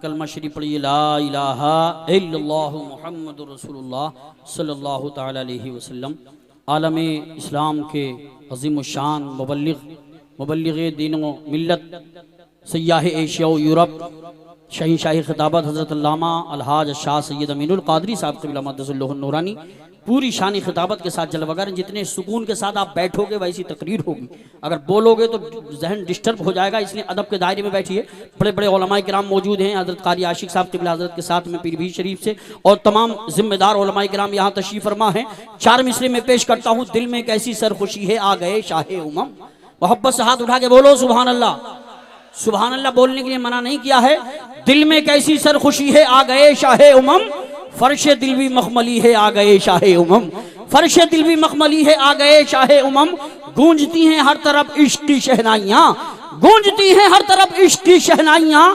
کلمہ شریف پڑھیے، لا الہ الا اللہ محمد رسول اللہ صلی اللہ تعالی علیہ وسلم۔ عالم اسلام کے عظیم الشان مبلغ دین و ملت، سیاح ایشیا و یورپ، شہنشاہی خطابت حضرت علامہ الحاج شاہ سید امین القادری صاحب قبلہ مقدس اللہ النورانی پوری شانی خطابت کے ساتھ جلوہ گر۔ جتنے سکون کے ساتھ آپ بیٹھو گے ویسی تقریر ہوگی، اگر بولو گے تو ذہن ڈسٹرب ہو جائے گا، اس لیے ادب کے دائرے میں بیٹھیے۔ بڑے بڑے علماء کرام موجود ہیں، حضرت قاری عاشق صاحب قبلہ حضرت کے ساتھ میں پیر بھی شریف سے، اور تمام ذمہ دار علماء کرام یہاں تشریف فرما ہیں۔ چار مصرے میں پیش کرتا ہوں، دل میں کیسی سرخوشی ہے آ گئے شاہ امم۔ محبت سے ہاتھ اٹھا کے بولو سبحان اللہ۔ سبحان اللہ بولنے کے لیے منع نہیں کیا ہے۔ دل میں کیسی سرخوشی ہے آ گئے شاہ امم، فرش دل بھی مخملی ہے آ گئے شاہ امم، فرش دل بھی مخملی ہے آ گئے شاہ امم۔ گونجتی ہیں ہر طرف عشق کی شہنائیاں، گونجتی ہیں ہر طرف عشق کی شہنائیاں،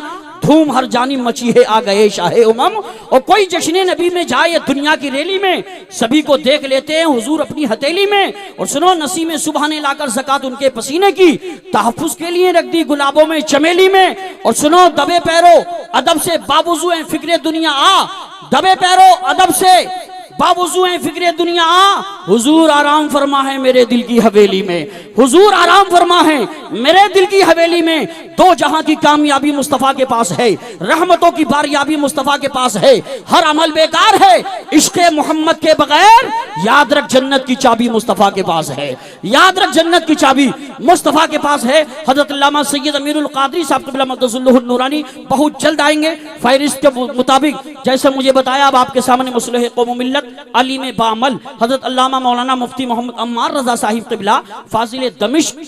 دھوم ہر جانب مچی ہے آ گئے شاہ امم۔ اور کوئی جشن نبی میں جائے دنیا کی ریلی میں، سبھی کو دیکھ لیتے ہیں حضور اپنی ہتھیلی میں۔ اور سنو نسیم صبح نے لا کر زکات ان کے پسینے کی، تحفظ کے لیے رکھ دی گلابوں میں چمیلی میں۔ اور سنو دبے پیرو ادب سے باوضو ہیں فکر دنیا آ، دبے پیرو ادب سے باوضو ہیں فکر دنیا آ، حضور آرام فرما ہے میرے دل کی حویلی میں، حضور آرام فرما ہے میرے دل کی حویلی میں۔ دو جہاں کی کامیابی مصطفیٰ کے پاس ہے، رحمتوں کی باریابی مصطفیٰ کے پاس ہے، ہر عمل بیکار ہے عشق محمد کے بغیر، یاد رکھ جنت کی چابی مصطفیٰ کے پاس ہے، یاد رکھ جنت کی چابی مصطفیٰ کے پاس ہے۔ حضرت علامہ سید امیر القادری صاحب قبلہ مقدس اللہ النورانی بہت جلد آئیں گے فہرست کے مطابق، جیسے مجھے بتایا اب آپ کے سامنے مصلح قوم و ملت علیم بعمل حضرت علامہ مولانا مفتی محمد عمار رضا صاحب قبلہ فاضل دمشق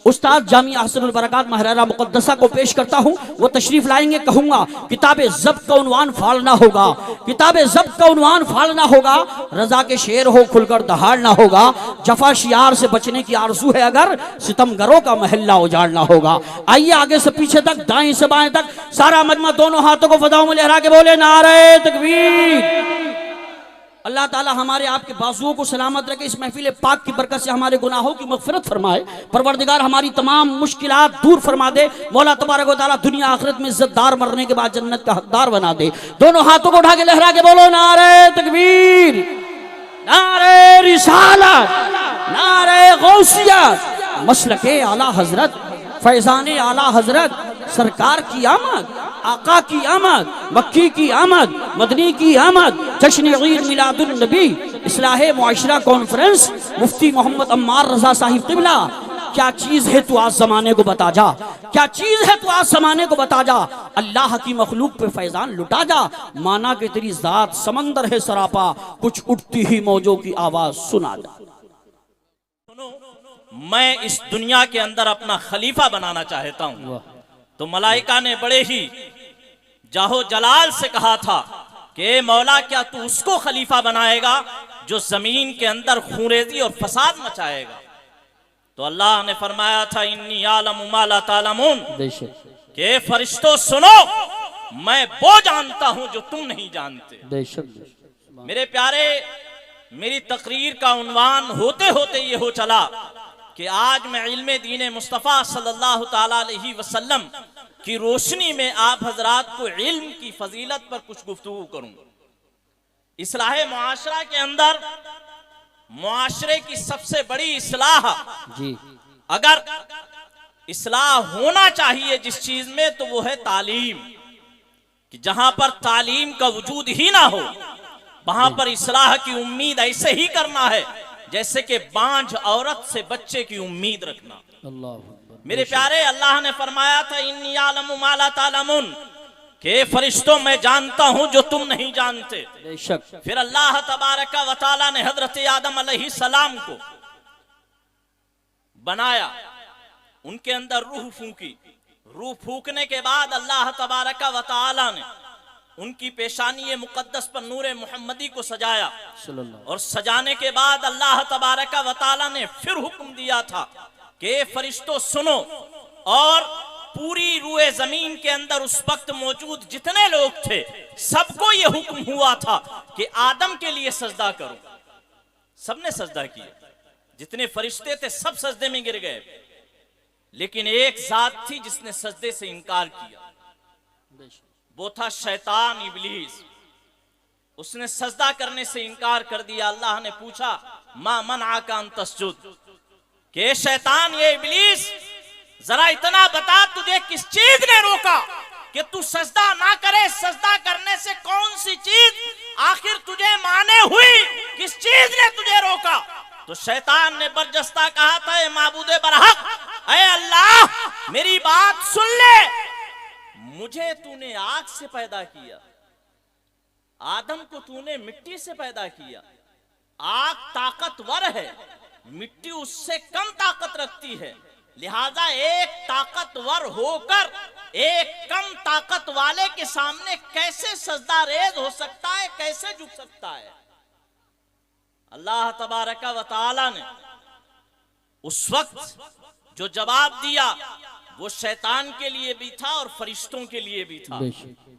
استاد جامعہ حسن البرکات محررہ مقدسہ کو پیش کرتا ہوں، وہ تشریف لائیں گے۔ کہوں گا کتاب ضبط کا عنوان پھاڑنا ہوگا، کتاب ضبط کا عنوان پھاڑنا ہوگا، رضا کے شعر ہو کھل کر دہاڑنا ہوگا، جفا شیار سے بچنے کی آرزو ہے اگر ستم گروں کا محلہ اجاڑنا ہوگا۔ آئیے آگے سے پیچھے تک، دائیں سے بائیں تک سارا مجمع دونوں ہاتھوں کو فضاؤں میں لہرا کے بولے نعرہ تکبیر۔ اللہ تعالی ہمارے آپ کے بازوؤں کو سلامت رکھے، اس محفل پاک کی برکت سے ہمارے گناہوں کی مغفرت فرمائے، پروردگار ہماری تمام مشکلات دور فرما دے، مولا تبارک و تعالی دنیا آخرت میں عزت دار مرنے کے بعد جنت کا حقدار بنا دے۔ دونوں ہاتھوں کو اٹھا کے لہرا کے بولو نعرہ تکبیر، نعرہ رسالت، نعرہ غوثیت، مسلک اعلی حضرت، فیضان اعلی حضرت، سرکار کی آمد، آقا کی آمد، مکی کی آمد، مدنی کی آمد، جشن عید میلاد النبی، اصلاح معاشرہ کانفرنس، مفتی محمد عمار رضا صاحب قبلہ۔ کیا چیز ہے تو آج زمانے کو بتا جا، کیا چیز ہے تو آج زمانے کو بتا جا، اللہ کی مخلوق پہ فیضان لٹا جا، مانا کہ تیری ذات سمندر ہے سراپا، کچھ اٹھتی ہی موجوں کی آواز سنا جا۔ میں اس دنیا کے اندر اپنا خلیفہ بنانا چاہتا ہوں، تو ملائکہ نے بڑے ہی جاہو جلال سے کہا تھا کہ اے مولا کیا تو اس کو خلیفہ بنائے گا جو زمین کے اندر خونریزی اور فساد مچائے گا؟ تو اللہ نے فرمایا تھا انی عالم ما لا تعلمون، کہ فرشتوں سنو میں وہ جانتا ہوں جو تم نہیں جانتے۔ میرے پیارے، میری تقریر کا عنوان ہوتے ہوتے یہ ہو چلا کہ آج میں علم دین مصطفیٰ صلی اللہ تعالیٰ علیہ وسلم کی روشنی میں آپ حضرات کو علم کی فضیلت پر کچھ گفتگو کروں۔ اصلاح معاشرہ کے اندر معاشرے کی سب سے بڑی اصلاح، اگر اصلاح ہونا چاہیے جس چیز میں تو وہ ہے تعلیم، کہ جہاں پر تعلیم کا وجود ہی نہ ہو وہاں پر اصلاح کی امید ایسے ہی کرنا ہے جیسے کہ بانجھ عورت سے بچے کی امید رکھنا۔ میرے پیارے، اللہ نے فرمایا تھا انی عالم ما لا تعلمون، کہ فرشتوں میں جانتا ہوں جو تم نہیں جانتے۔ پھر اللہ تبارک و تعالی نے حضرت آدم علیہ السلام کو بنایا، ان کے اندر روح پھونکی، روح پھونکنے کے بعد اللہ تبارک و تعالی نے ان کی پیشانی مقدس پر نور محمدی کو سجایا، اور سجانے کے بعد اللہ تبارک و تعالی نے پھر حکم دیا تھا کہ فرشتوں سنو، اور پوری روئے زمین کے اندر اس وقت موجود جتنے لوگ تھے سب کو یہ حکم ہوا تھا کہ آدم کے لیے سجدہ کرو۔ سب نے سجدہ کیا، جتنے فرشتے تھے سب سجدے میں گر گئے، لیکن ایک ذات تھی جس نے سجدے سے انکار کیا، وہ تھا شیطان ابلیس. اس نے سجدہ کرنے سے انکار کر دیا. اللہ نے پوچھا ما منعک ان تسجد، کہ شیطان یہ ابلیس ذرا اتنا بتا تجھے کس چیز نے روکا کہ تو سجدہ نہ کرے. سجدہ کرنے سے کون سی چیز آخر تجھے مانے ہوئی، کس چیز نے تجھے روکا؟ تو شیطان نے برجستہ کہا تھا اے معبود برحق، اے اللہ میری بات سن لے، مجھے تو نے آگ سے پیدا کیا، آدم کو تو نے مٹی سے پیدا کیا. آگ طاقتور ہے، مٹی اس سے کم طاقت رکھتی ہے، لہذا ایک طاقتور ہو کر ایک کم طاقت والے کے سامنے کیسے سجدہ ریز ہو سکتا ہے، کیسے جھک سکتا ہے؟ اللہ تبارک و تعالی نے اس وقت جو جواب دیا وہ شیطان کے لیے بھی تھا اور فرشتوں کے لیے بھی تھا.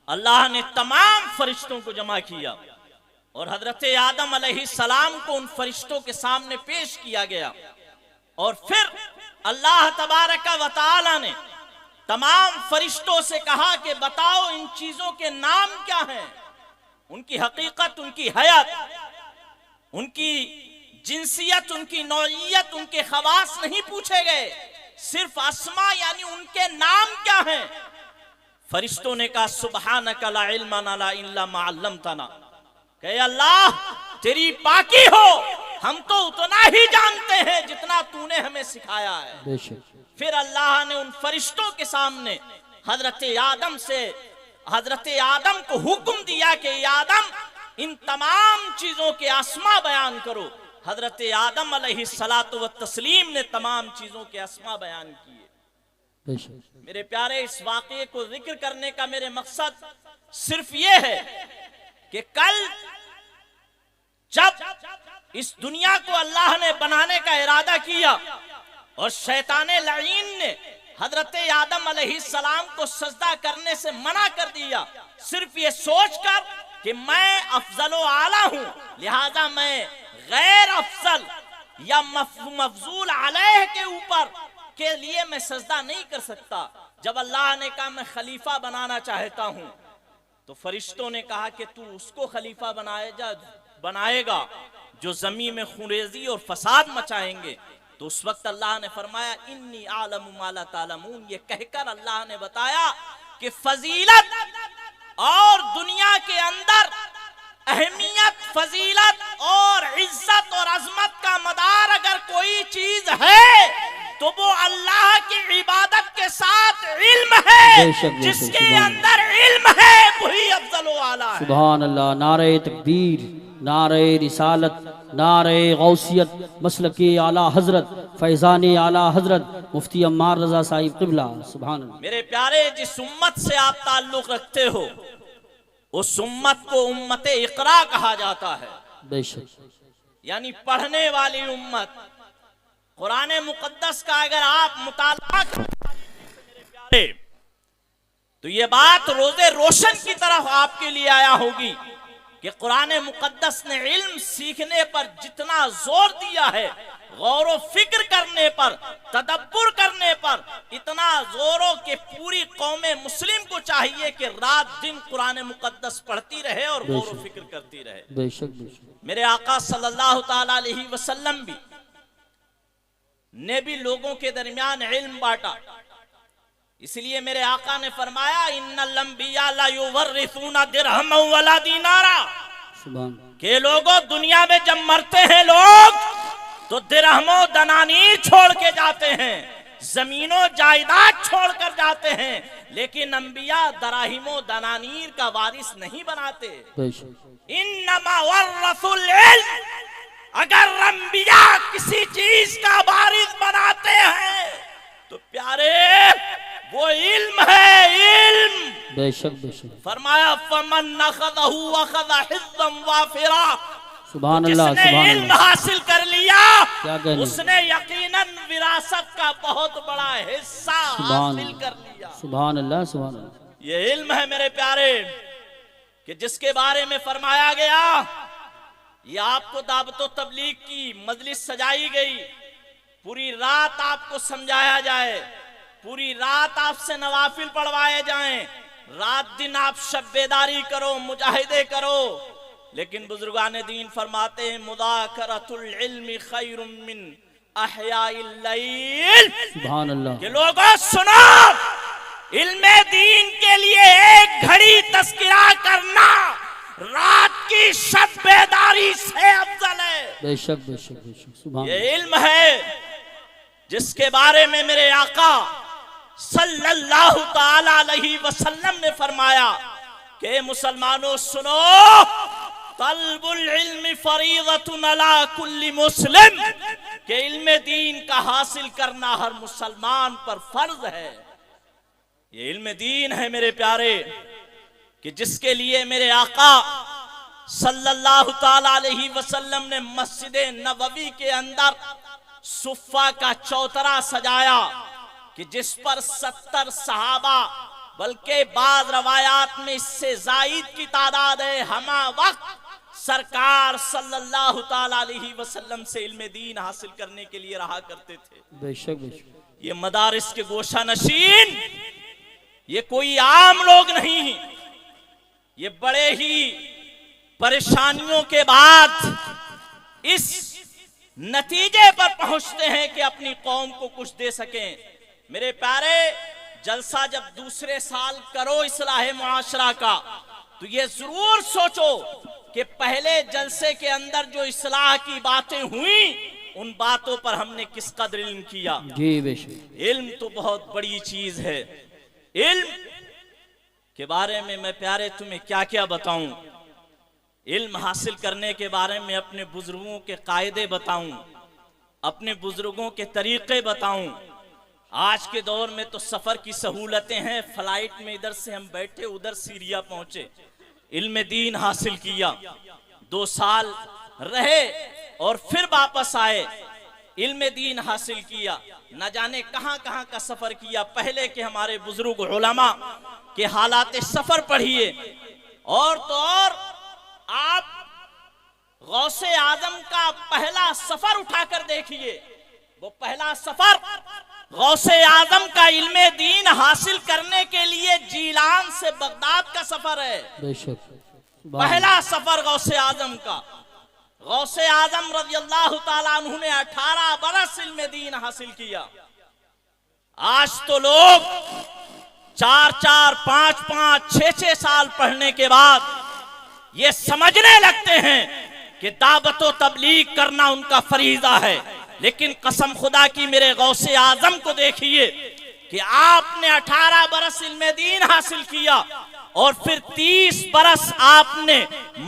اللہ نے تمام فرشتوں کو جمع کیا اور حضرت آدم علیہ السلام کو ان فرشتوں کے سامنے پیش کیا گیا. اور پھر اللہ تبارک و تعالی نے تمام فرشتوں سے کہا کہ بتاؤ ان چیزوں کے نام کیا ہیں، ان کی حقیقت، ان کی حیات، ان کی جنسیت، ان کی نوعیت، ان کے خواص نہیں پوچھے گئے، صرف اسما یعنی ان کے نام کیا ہیں. فرشتوں نے کہا سبحانک لا علم لنا الا ما علمتنا، کہ اللہ تیری پاکی ہو، ہم تو اتنا ہی جانتے ہیں جتنا تو نے ہمیں سکھایا ہے. پھر اللہ نے ان فرشتوں کے سامنے حضرت آدم کو حکم دیا کہ آدم ان تمام چیزوں کے اسما بیان کرو. حضرت آدم علیہ الصلاۃ والتسلیم نے تمام چیزوں کے اسما بیان کیے. میرے پیارے، اس واقعے کو ذکر کرنے کا میرے مقصد صرف یہ ہے کہ کل جب اس دنیا کو اللہ نے بنانے کا ارادہ کیا اور شیطان لعین نے حضرت آدم علیہ السلام کو سجدہ کرنے سے منع کر دیا، صرف یہ سوچ کر کہ میں افضل و اعلیٰ ہوں لہذا میں غیر افضل یا مفضول علیہ کے اوپر کے لیے میں سجدہ نہیں کر سکتا. جب اللہ نے کہا میں خلیفہ بنانا چاہتا ہوں تو فرشتوں نے کہا کہ تو اس کو خلیفہ بنائے گا جو زمین میں خونریزی اور فساد مچائیں گے. تو اس وقت اللہ نے فرمایا انی اعلم ما لا تعلمون، یہ کہہ کر اللہ نے بتایا کہ فضیلت اور دنیا کے اندر اہمیت، فضیلت اور عزت اور عظمت کا مدار اگر کوئی چیز ہے تو وہ اللہ کی عبادت کے ساتھ علم ہے. جس کے اندر علم ہے وہی افضل و اعلیٰ ہے. سبحان اللہ. نعرہ تکبیر، نعرہ رسالت، نعرہ غوثیت، مسلک اعلیٰ حضرت فیضان اعلیٰ حضرت مفتی عمار رضا صاحب قبلہ. سبحان اللہ. میرے پیارے، جس امت سے آپ تعلق رکھتے ہو اس امت کو امت اقرا کہا جاتا ہے. بے شک. یعنی پڑھنے والی امت. قرآن مقدس کا اگر آپ مطالعہ کریں تو یہ بات روزے روشن کی طرف آپ کے لیے آیا ہوگی کہ قرآن مقدس نے علم سیکھنے پر جتنا زور دیا ہے، غور و فکر کرنے پر، تدبر کرنے پر اتنا زوروں کہ پوری قوم مسلم کو چاہیے کہ رات دن قرآن مقدس پڑھتی رہے اور غور و فکر کرتی رہے. بے شک بے شک. میرے آقا صلی اللہ تعالی علیہ وسلم نے بھی لوگوں کے درمیان علم بانٹا. اس لیے میرے آقا نے فرمایا ان الانبیاء لا یورثون درہما ولا دینارا، کہ لوگوں دنیا میں جب مرتے ہیں لوگ تو درہم و دنانیر چھوڑ کے جاتے ہیں، زمین و جائیداد چھوڑ کر جاتے ہیں، لیکن انبیاء دراہم و دنانیر کا وارث نہیں بناتے. انما ورثوا العلم. اگر انبیاء کسی چیز کا وارث بناتے ہیں تو پیارے وہ علم ہے، علم. بے شک بے شک. فرمایا فمن اخذہ اخذ حظا وافرا. سبحان اللہ. جس نے علم حاصل کر لیا اس نے یقیناً وراثت کا بہت بڑا حصہ حاصل کر لیا. سبحان اللہ. سبحان اللہ. یہ علم ہے میرے پیارے کہ جس کے بارے میں فرمایا گیا یہ آپ کو دعوت و تبلیغ کی مجلس سجائی گئی، پوری رات آپ کو سمجھایا جائے، پوری رات آپ سے نوافل پڑھوائے جائیں، رات دن آپ شب بیداری کرو، مجاہدے کرو، لیکن بزرگان دین فرماتے ہیں مذاکرۃ العلم خیر من احیاء اللیل، سبحان اللہ، کہ لوگوں سنو، علم دین کے لیے ایک گھڑی تذکرہ کرنا رات کی شب بیداری سے افضل ہے۔ بے شک بے شک بے شک، سبحان اللہ۔ یہ علم ہے جس کے بارے میں میرے آقا صلی اللہ تعالی علیہ وسلم نے فرمایا کہ مسلمانوں سنو، طلب العلم فریضۃ علی کل مسلم، کہ علم دین کا حاصل کرنا ہر مسلمان پر فرض ہے۔ یہ علم دین ہے میرے پیارے، کہ جس کے لیے میرے آقا صلی اللہ تعالی علیہ وسلم نے مسجد نبوی کے اندر صفہ کا چوترا سجایا، کہ جس پر 70 صحابہ، بلکہ بعض روایات میں اس سے زائد کی تعداد ہے، ہمہ وقت سرکار صلی اللہ تعالی علیہ وسلم سے علم دین حاصل کرنے کے لیے رہا کرتے تھے۔ بے شک بے شک، یہ مدارس کے گوشہ نشین یہ کوئی عام لوگ نہیں ہیں، یہ بڑے ہی پریشانیوں کے بعد اس نتیجے پر پہنچتے ہیں کہ اپنی قوم کو کچھ دے سکیں۔ میرے پیارے، جلسہ جب دوسرے سال کرو اصلاح معاشرہ کا، تو یہ ضرور سوچو کہ پہلے جلسے کے اندر جو اصلاح کی باتیں ہوئیں، ان باتوں پر ہم نے کس قدر علم کیا۔ جی بے شک، علم تو بہت بڑی چیز ہے۔ علم کے بارے میں میں پیارے تمہیں کیا کیا بتاؤں، علم حاصل کرنے کے بارے میں اپنے بزرگوں کے قاعدے بتاؤں، اپنے بزرگوں کے طریقے بتاؤں۔ آج کے دور میں تو سفر کی سہولتیں ہیں، فلائٹ میں ادھر سے ہم بیٹھے ادھر سیریا پہنچے، علم دین حاصل کیا، 2 سال رہے اور پھر واپس آئے، علم دین حاصل کیا، نہ جانے کہاں کہاں کا سفر کیا۔ پہلے کے ہمارے بزرگ علماء کے حالات سفر پڑھیے، اور تو اور آپ غوث اعظم کا پہلا سفر اٹھا کر دیکھیے، وہ پہلا سفر غوث اعظم کا علم دین حاصل کرنے کے لیے جیلان سے بغداد کا سفر ہے، بے شک، پہلا سفر غوث اعظم کا۔ غوث اعظم رضی اللہ تعالیٰ عنہ نے 18 برس علم دین حاصل کیا۔ آج تو لوگ 4 5 6 سال پڑھنے کے بعد یہ سمجھنے لگتے ہیں کہ دعوت و تبلیغ کرنا ان کا فریضہ ہے، لیکن قسم خدا کی میرے غوث اعظم کو دیکھیے کہ آپ نے 18 برس علم دین حاصل کیا، اور پھر 30 برس آپ نے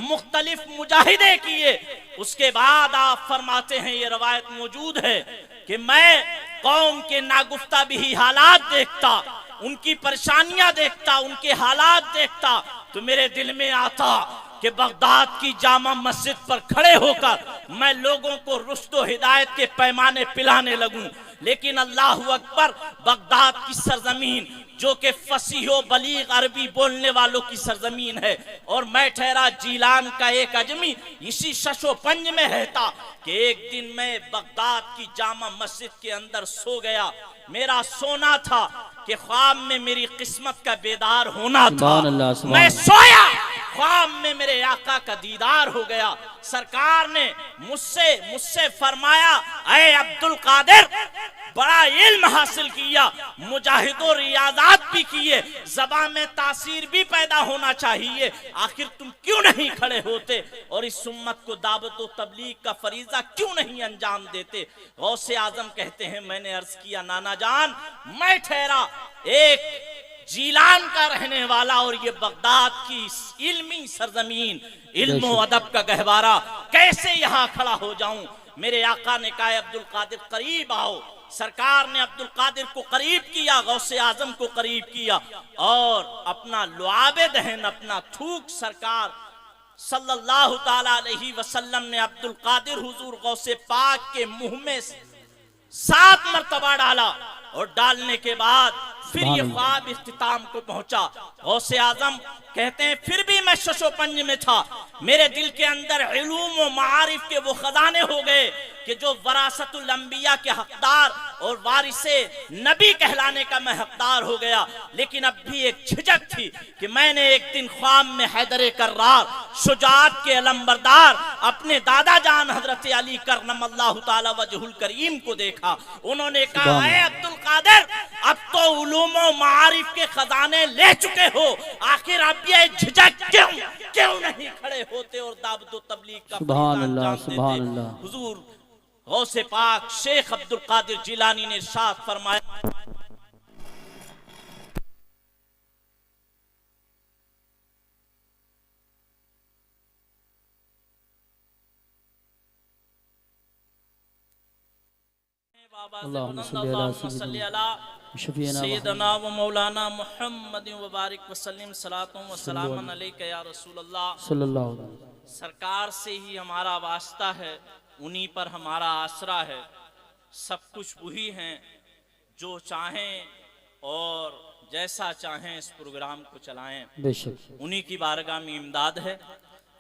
مختلف مجاہدے کیے۔ اس کے بعد آپ فرماتے ہیں، یہ روایت موجود ہے کہ میں قوم کے ناگفتہ بھی حالات دیکھتا، ان کی پریشانیاں دیکھتا، ان کے حالات دیکھتا، تو میرے دل میں آتا کہ بغداد کی جامع مسجد پر کھڑے ہو کر میں لوگوں کو رشد و ہدایت کے پیمانے پلانے لگوں۔ لیکن اللہ اکبر، بغداد کی سرزمین جو کہ فصیح و بلیغ عربی بولنے والوں کی سرزمین ہے، اور میں ٹھہرا جیلان کا ایک اجمی، اسی شش و پنج میں رہتا کہ ایک دن میں بغداد کی جامع مسجد کے اندر سو گیا۔ میرا سونا تھا کہ خواب میں میری قسمت کا بیدار ہونا تھا، میں سویا، خواب میں میرے آقا کا دیدار ہو گیا۔ سرکار نے مجھ سے فرمایا، اے عبدالقادر، بڑا علم حاصل کیا، مجاہد و ریاضات بھی کیے، زبان میں تاثیر بھی پیدا ہونا چاہیے، آخر تم کیوں نہیں کھڑے ہوتے اور اس امت کو دعوت و تبلیغ کا فریضہ کیوں نہیں انجام دیتے؟ غوث اعظم کہتے ہیں، میں نے عرض کیا، نانا جان، میں ٹھہرا ایک جیلان کا رہنے والا، اور یہ بغداد کی علمی سرزمین، علم و ادب کا گہوارہ، کیسے یہاں کھڑا ہو جاؤں؟ میرے آقا نے کہا، عبدالقادر قریب آؤ۔ سرکار نے عبدالقادر کو قریب کیا، غوث اعظم کو قریب کیا، اور اپنا لعاب دہن، اپنا تھوک سرکار صلی اللہ تعالی علیہ وسلم نے عبدالقادر حضور غوث پاک کے منہ میں 7 مرتبہ ڈالا، اور ڈالنے کے بعد پھر یہ خواب اختتام کو پہنچا۔ غوث اعظم کہتے ہیں، پھر بھی میں شش و پنج میں تھا، میرے دل کے اندر علوم و معارف کے وہ خزانے ہو گئے کہ جو وراثت الانبیاء کے حقدار اور وارث نبی کہلانے کا میں حقدار ہو گیا، لیکن اب بھی ایک جھجک تھی کہ میں نے ایک دن خواب میں حیدر کرار شجاعت کے علمبردار اپنے دادا جان حضرت علی کرم اللہ تعالی وجہ الکریم کو دیکھا۔ انہوں نے کہا اے عبد القادر، اب تو علوم و معارف کے خزانے لے چکے ہو، آخر اب یہ جھجک کیوں نہیں کھڑے ہوتے اور دعوت و تبلیغ کا سبحان فریضہ اللہ، انجام سبحان دیتے؟ اللہ۔ حضور غوث پاک شیخ عبد القادر جیلانی نے ارشاد فرمایا، اللہم صلی علی شفیعنا سیدنا و مولانا محمد وبارک وسلم، صلاۃ و سلام علیک یا رسول اللہ۔ صلی اللہ علیہ وسلم۔ سرکار سے ہی ہمارا واسطہ ہے، انہی پر ہمارا آسرا ہے، سب کچھ وہی ہیں جو چاہیں اور جیسا چاہیں اس پروگرام کو چلائیں، بے شک انہی کی بارگاہ میں امداد ہے۔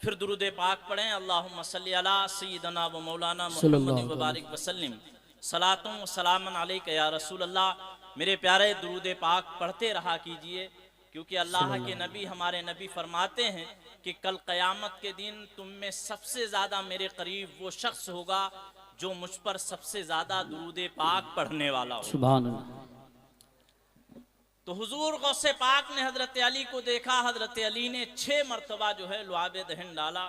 پھر درود پاک پڑھیں، اللہم صلی علی سیدنا و مولانا صلی اللہ محمد علیہ وبارک وسلم، صلاۃ و سلام علیک یا رسول اللہ۔ میرے پیارے درود پاک پڑھتے رہا کیجئے، کیونکہ اللہ کے نبی ہمارے نبی فرماتے ہیں کہ کل قیامت کے دن تم میں سب سے زیادہ میرے قریب وہ شخص ہوگا جو مجھ پر سب سے زیادہ درود پاک پڑھنے والا ہوگا۔ سبحان اللہ۔ تو حضور غوث پاک نے حضرت علی کو دیکھا، حضرت علی نے 6 مرتبہ جو ہے لعاب دہن ڈالا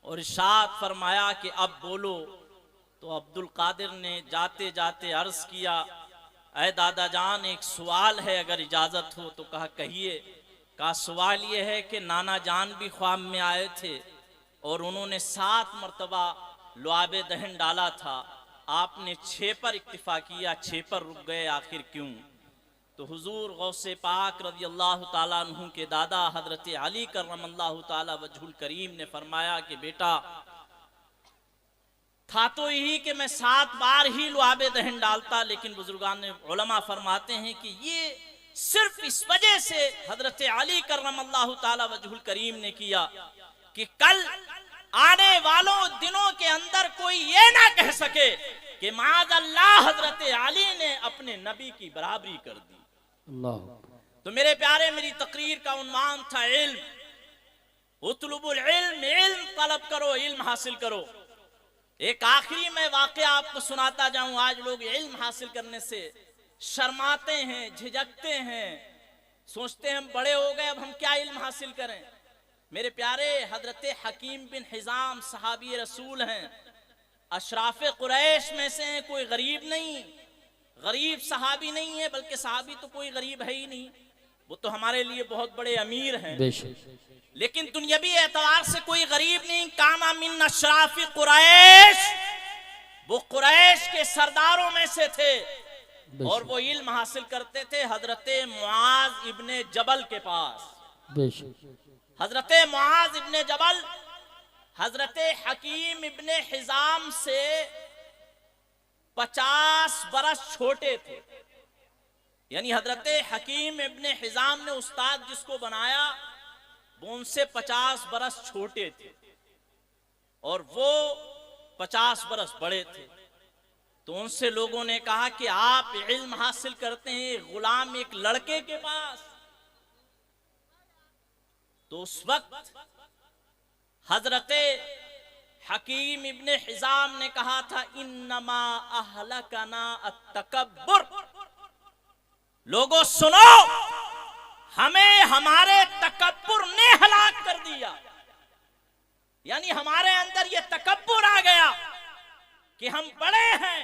اور ارشاد فرمایا کہ اب بولو۔ تو عبد القادر نے جاتے جاتے عرض کیا، اے دادا جان ایک سوال ہے اگر اجازت ہو تو۔ کہا کہیے۔ کہا سوال یہ ہے کہ نانا جان بھی خواب میں آئے تھے اور انہوں نے 7 مرتبہ لعاب دہن ڈالا تھا، آپ نے 6 پر اکتفا کیا، 6 پر رک گئے، آخر کیوں؟ تو حضور غوث پاک رضی اللہ تعالیٰ عنہ کے دادا حضرت علی کرم اللہ تعالیٰ وجہ الکریم نے فرمایا کہ بیٹا تھا تو یہی کہ میں 7 بار ہی لعاب دہن ڈالتا، لیکن بزرگان علماء فرماتے ہیں کہ یہ صرف اس وجہ سے حضرت علی کرم اللہ تعالیٰ وجہ الکریم نے کیا کہ کل آنے والوں دنوں کے اندر کوئی یہ نہ کہہ سکے کہ معاذ اللہ حضرت علی نے اپنے نبی کی برابری کر دی۔ اللہ۔ تو میرے پیارے، میری تقریر کا عنوان تھا علم، اطلب العلم، علم طلب کرو، علم حاصل کرو۔ ایک آخری میں واقعہ آپ کو سناتا جاؤں۔ آج لوگ علم حاصل کرنے سے شرماتے ہیں، جھجکتے ہیں، سوچتے ہیں ہم بڑے ہو گئے اب ہم کیا علم حاصل کریں۔ میرے پیارے، حضرت حکیم بن حزام صحابی رسول ہیں، اشراف قریش میں سے ہیں، کوئی غریب نہیں، غریب صحابی نہیں ہے، بلکہ صحابی تو کوئی غریب ہے ہی نہیں، وہ تو ہمارے لیے بہت بڑے امیر ہیں، بے شک لیکن دنیاوی اعتبار سے کوئی غریب نہیں۔ کانا من اشراف قریش، وہ قریش کے سرداروں میں سے تھے اور وہ علم حاصل کرتے تھے حضرت معاذ ابن جبل کے پاس۔ بے شک حضرت معاذ ابن جبل حضرت حکیم ابن حزام سے 50 برس چھوٹے تھے، یعنی حضرت حکیم ابن حزام نے استاد جس کو بنایا وہ ان سے 50 برس چھوٹے تھے اور وہ 50 برس بڑے تھے۔ تو ان سے لوگوں نے کہا کہ آپ علم حاصل کرتے ہیں ایک غلام ایک لڑکے کے پاس۔ تو اس وقت حضرت حکیم ابن حزام نے کہا تھا انما اہلکنا التکبر، لوگوں سنو، ہمیں ہمارے تکبر نے ہلاک کر دیا، یعنی ہمارے اندر یہ تکبر آ گیا کہ ہم بڑے ہیں،